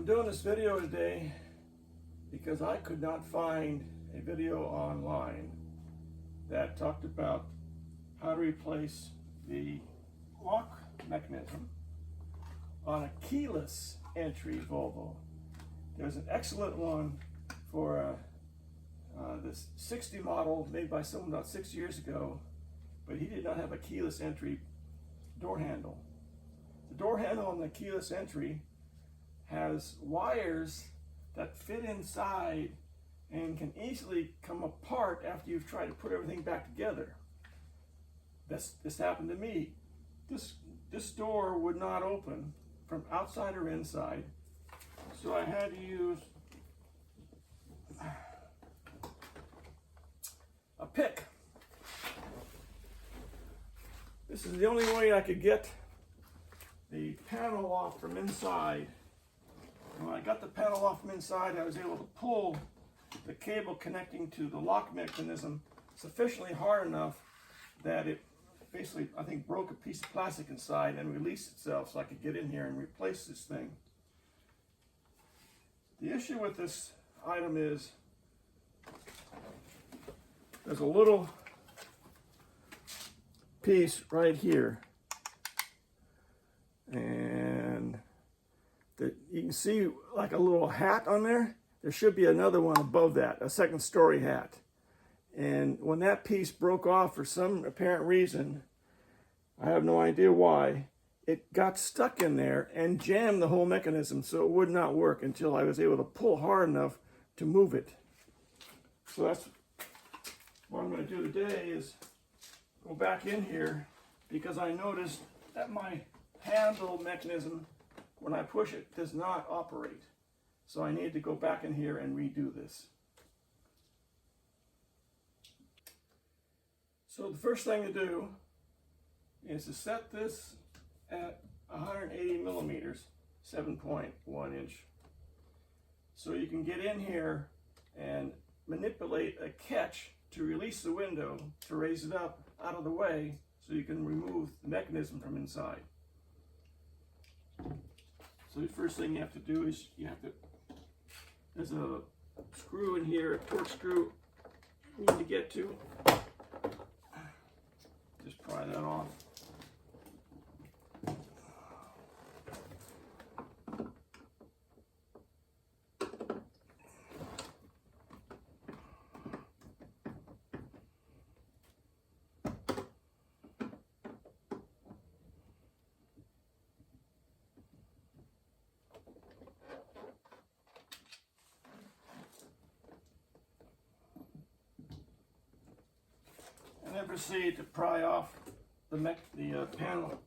I'm doing this video today because I could not find a video online that talked about how to replace the lock mechanism on a keyless entry Volvo. There's an excellent one for this 60 model made by someone about 6 years ago, but he did not have a keyless entry door handle. The door handle on the keyless entry has wires that fit inside and can easily come apart after you've tried to put everything back together. This happened to me. This door would not open from outside or inside, so I had to use a pick. This is the only way I could get the panel off from inside. And when I got the panel off from inside, I was able to pull the cable connecting to the lock mechanism sufficiently hard enough that it basically, I think, broke a piece of plastic inside and released itself so I could get in here and replace this thing. The issue with this item is there's a little piece right here, and you can see like a little hat on there. There should be another one above that, a second story hat. And when that piece broke off for some apparent reason, I have no idea why, it got stuck in there and jammed the whole mechanism, so it would not work until I was able to pull hard enough to move it. So that's what I'm going to do today, is go back in here, because I noticed that my handle mechanism, when I push it, does not operate. So I need to go back in here and redo this. So the first thing to do is to set this at 180 millimeters, 7.1 inch. So you can get in here and manipulate a catch to release the window, to raise it up out of the way so you can remove the mechanism from inside. So the first thing you have to do is there's a screw in here, a torque screw you need to get to. Just pry that off. And then proceed to pry off the panel.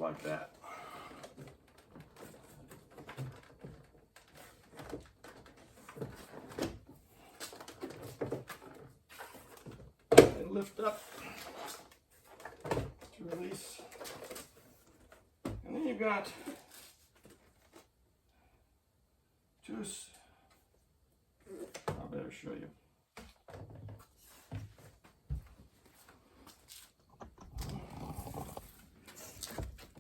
Like that. And lift up to release. And then you've got two, I better show you.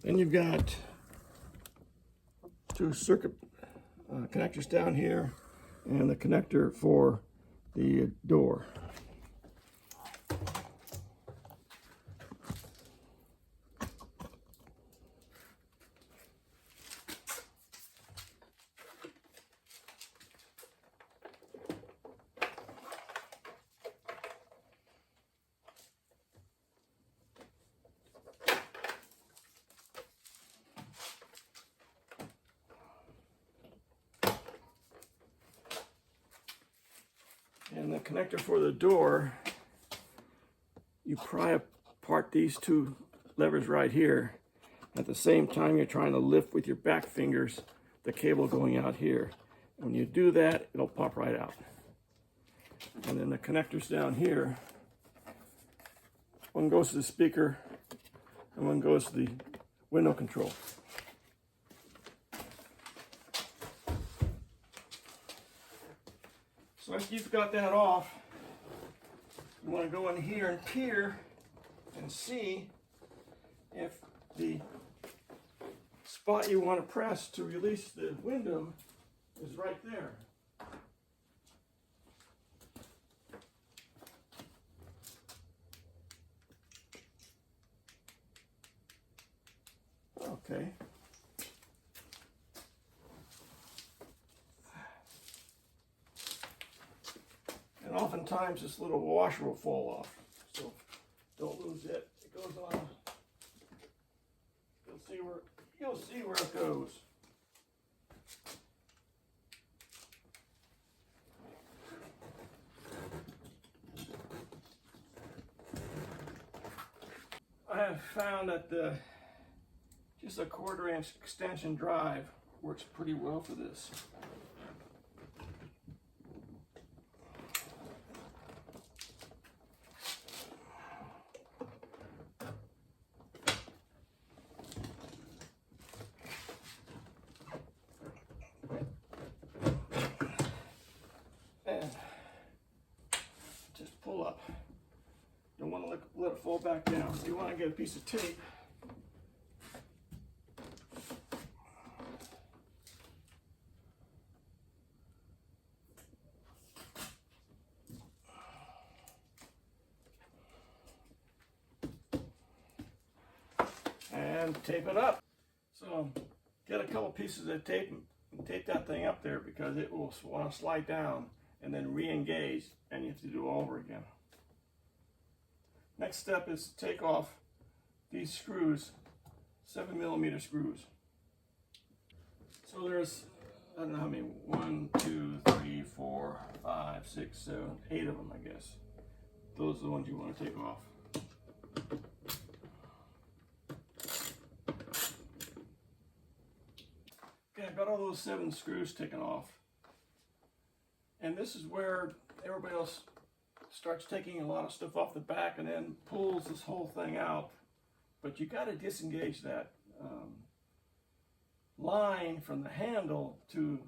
Then you've got two circuit connectors down here and the connector for the door. And the connector for the door you pry apart these two levers right here. At the same time, you're trying to lift with your back fingers the cable going out here. When you do that, it'll pop right out. And then the connectors down here, one goes to the speaker and one goes to the window control. So after you've got that off, you want to go in here and peer and see if the spot you want to press to release the window is right there. Okay. And oftentimes this little washer will fall off, so don't lose it. It goes on. You'll see where it goes. I have found that just a 1/4 inch extension drive works pretty well for this. And just pull up. Don't want to let it fall back down. So you want to get a piece of tape. And tape it up. So get a couple pieces of tape and tape that thing up there, because it will want to slide down and then re-engage, and you have to do it all over again. Next step is to take off these screws, 7mm screws. So there's, I don't know how many, 1, 2, 3, 4, 5, 6, 7, 8 of them, I guess. Those are the ones you want to take off. Okay, I've got all those 7 screws taken off. And this is where everybody else starts taking a lot of stuff off the back and then pulls this whole thing out. But you got to disengage that line from the handle to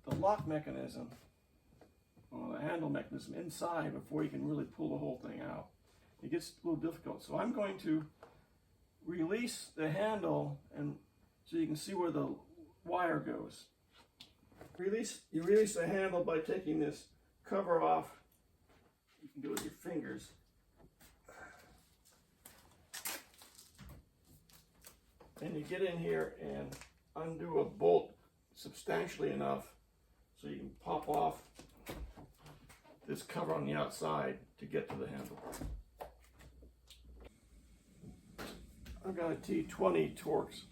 the lock mechanism, or the handle mechanism inside, before you can really pull the whole thing out. It gets a little difficult. So I'm going to release the handle, and so you can see where the wire goes. You release the handle by taking this cover off. You can do it with your fingers. And you get in here and undo a bolt substantially enough so you can pop off this cover on the outside to get to the handle. I've got a T20 Torx.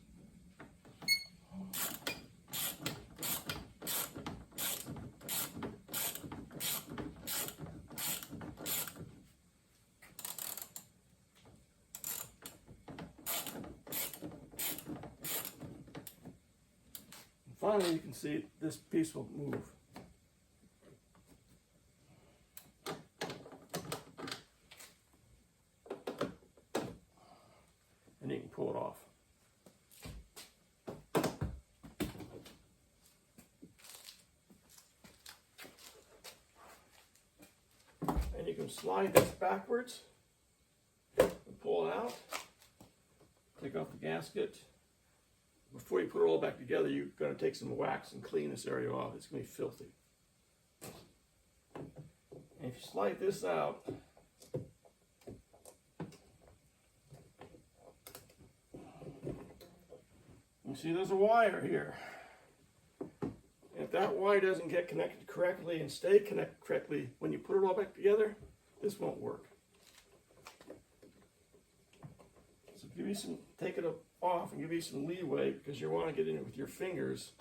Finally, you can see this piece will move. And you can pull it off. And you can slide this backwards and pull it out. Take off the gasket. Before you put it all back together, you're going to take some wax and clean this area off. It's going to be filthy. And if you slide this out, you see there's a wire here. If that wire doesn't get connected correctly and stay connected correctly, when you put it all back together, this won't work. So give you some, take it off and give you some leeway, because you want to get in it with your fingers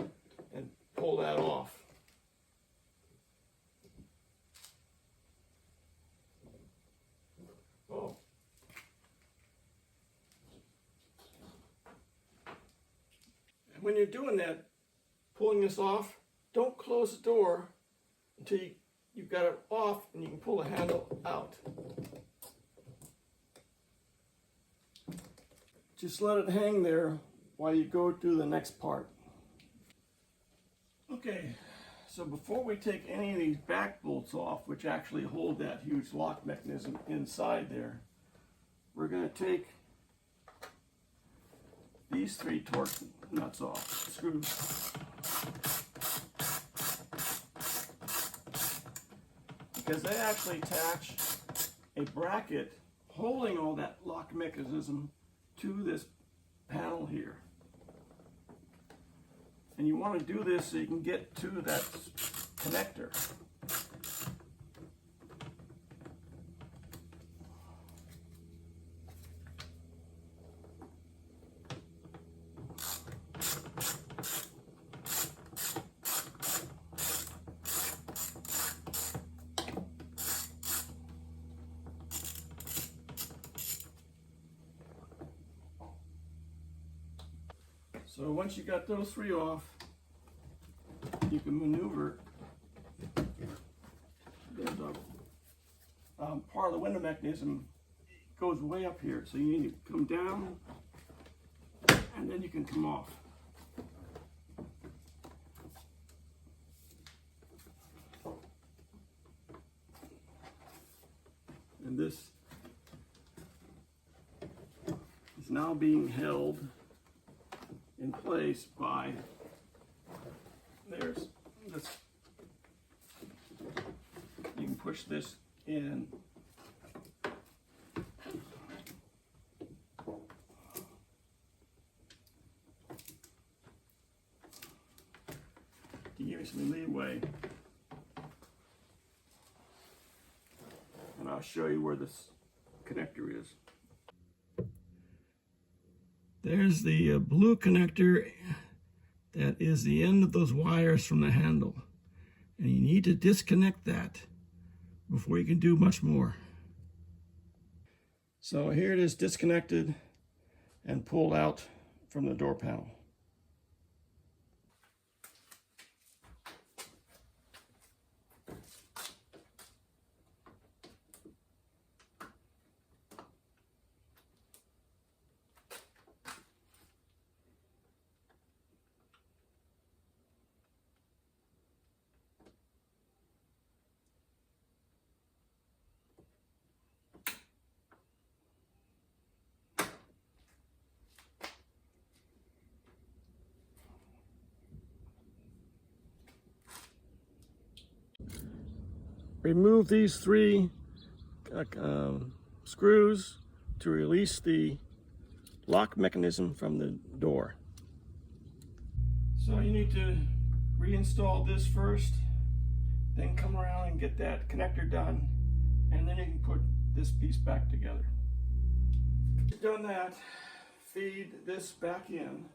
and pull that off. Oh, when you're doing that, pulling this off, don't close the door until you've got it off and you can pull the handle out. Just let it hang there while you go to the next part. Okay, so before we take any of these back bolts off, which actually hold that huge lock mechanism inside there, we're going to take these 3 torque nuts off, screws. Because they actually attach a bracket holding all that lock mechanism to this panel here. And you want to do this so you can get to that connector. So once you got those 3 off, you can maneuver. There's a part of the window mechanism goes way up here, so you need to come down and then you can come off. And this is now being held in place by, there's this, you can push this in. To give you some leeway. And I'll show you where this connector is. There's the blue connector that is the end of those wires from the handle. And you need to disconnect that before you can do much more. So here it is disconnected and pulled out from the door panel. Remove these 3 screws to release the lock mechanism from the door. So you need to reinstall this first, then come around and get that connector done, and then you can put this piece back together. You've done that, feed this back in.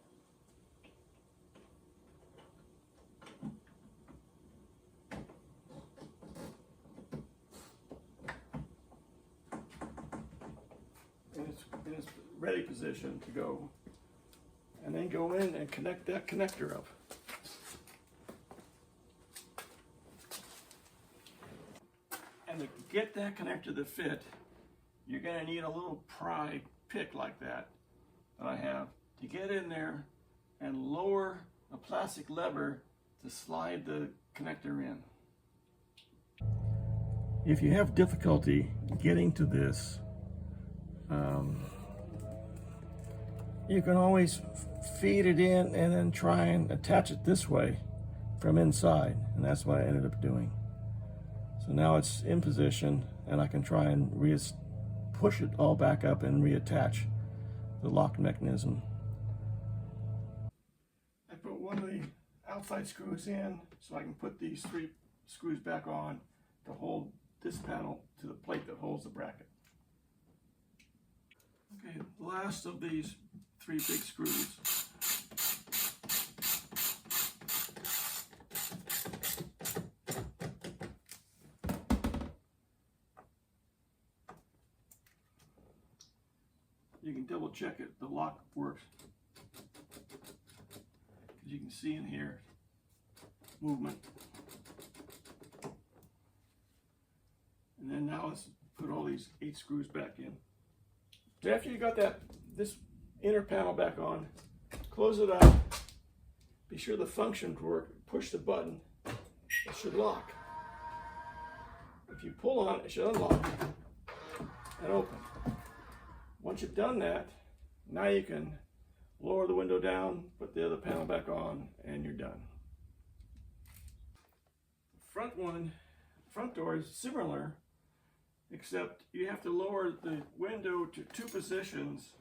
In its ready position to go, and then go in and connect that connector up. And to get that connector to fit, you're going to need a little pry pick like that I have to get in there and lower a plastic lever to slide the connector in. If you have difficulty getting to this, you can always feed it in and then try and attach it this way from inside, and that's what I ended up doing. So now it's in position, and I can try and push it all back up and reattach the lock mechanism. I put one of the outside screws in so I can put these 3 screws back on to hold this panel to the plate that holds the bracket. Okay, the last of these 3 big screws. You can double check it, the lock works. as you can see in here, movement. And then now let's put all these 8 screws back in. So after you got this inner panel back on, close it up. Be sure the functions work. Push the button. It should lock. If you pull on it, it should unlock and open. Once you've done that, now you can lower the window down, put the other panel back on, and you're done. The front door is similar, except you have to lower the window to 2 positions,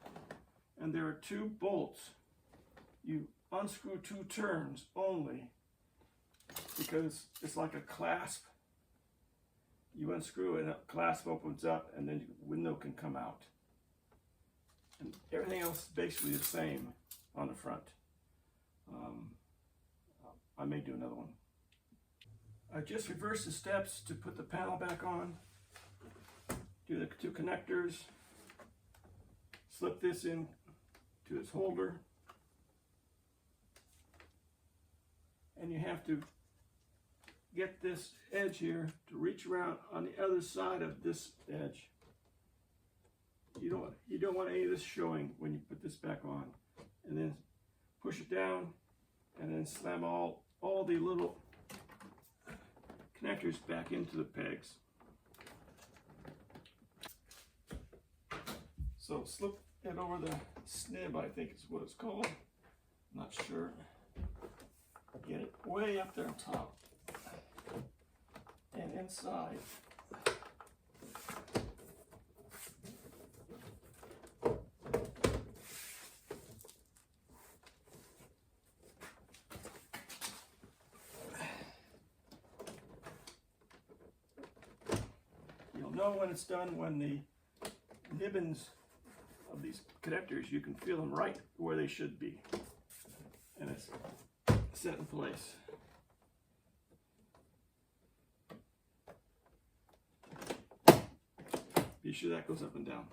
and there are 2 bolts. You unscrew 2 turns only, because it's like a clasp. You unscrew it, and the clasp opens up, and then the window can come out. And everything else is basically the same on the front. I may do another one. I just reversed the steps to put the panel back on. Do the 2 connectors. Slip this in to its holder. And you have to get this edge here to reach around on the other side of this edge. You don't want any of this showing when you put this back on. And then push it down, and then slam all the little connectors back into the pegs. So slip it over the snib, I think is what it's called. I'm not sure. Get it way up there on top and inside. You'll know when it's done when the nibbins of these connectors, you can feel them right where they should be. And it's set in place. Be sure that goes up and down.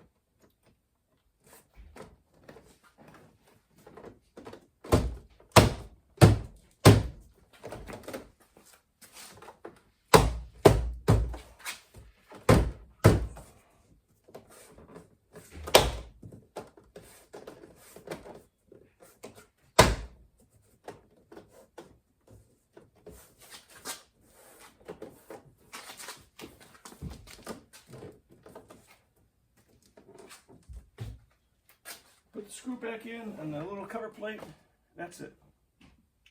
Put the screw back in and the little cover plate. That's it.